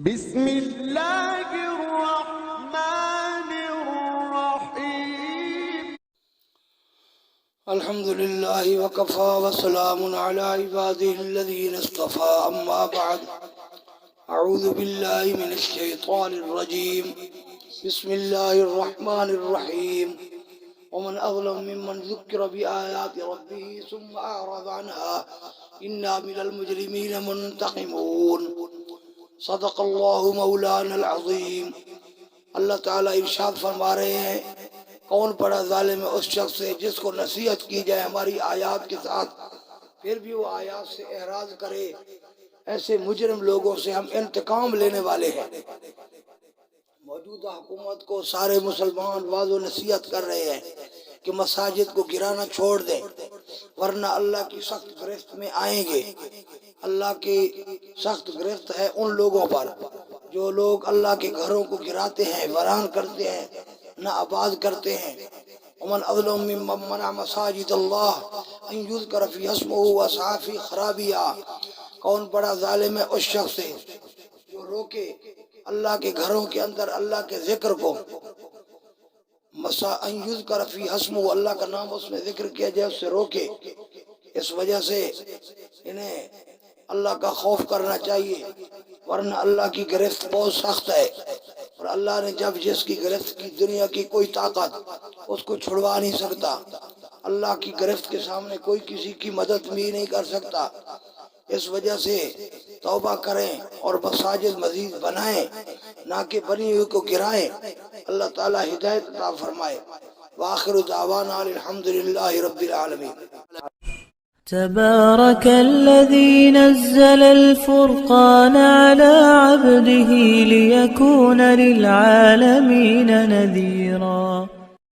بسم اللہ الرحمن الرحیم الحمد للہ وکفا وسلام علی عباده الذین اصطفى اما بعد اعوذ باللہ من الشیطان الرجیم بسم اللہ الرحمن الرحیم ومن اظلم ممن ذکر بآیات ربه ثم اعرض عنها انا من المجرمین منتقمون صدق اللہ مولانا العظیم۔ اللہ تعالیٰ ارشاد فرما رہے ہیں، کون بڑا ظالم ہے اس شخص سے جس کو نصیحت کی جائے ہماری آیات کے ساتھ پھر بھی وہ آیات سے اعراض کرے۔ ایسے مجرم لوگوں سے ہم انتقام لینے والے ہیں۔ موجودہ حکومت کو سارے مسلمان واضح و نصیحت کر رہے ہیں کہ مساجد کو گرانا چھوڑ دیں ورنہ اللہ کی سخت گرفت میں آئیں گے۔ اللہ کی سخت گرفت ہے ان لوگوں پر جو لوگ اللہ کے گھروں کو گراتے ہیں، ویران کرتے ہیں، نہ آباد کرتے ہیں۔ ومن اظلم ممن منع مساجد اللہ ان یذکر فی اسمہ وسعی فی خرابیہا، کون بڑا ظالم ہے اس شخص سے جو روکے اللہ کے گھروں کے اندر اللہ کے ذکر کو، ان یذکر فی اسمہ، اللہ کا نام اس میں ذکر کیا جائے، اس سے روکے۔ اس وجہ سے انہیں اللہ کا خوف کرنا چاہیے ورنہ اللہ کی گرفت بہت سخت ہے، اور اللہ نے جب جس کی گرفت کی دنیا کی کوئی طاقت اس کو چھڑوا نہیں سکتا۔ اللہ کی گرفت کے سامنے کوئی کسی کی مدد بھی نہیں کر سکتا۔ اس وجہ سے توبہ کریں اور مساجد مزید بنائیں، نہ کہ بنی ہوئی کو گرائیں۔ اللہ تعالی ہدایت عطا فرمائے۔ وآخر دعوانا الحمدللہ رب العالمین۔ تبارك الذي نزل الفرقان على عبده ليكون للعالمين نذيرا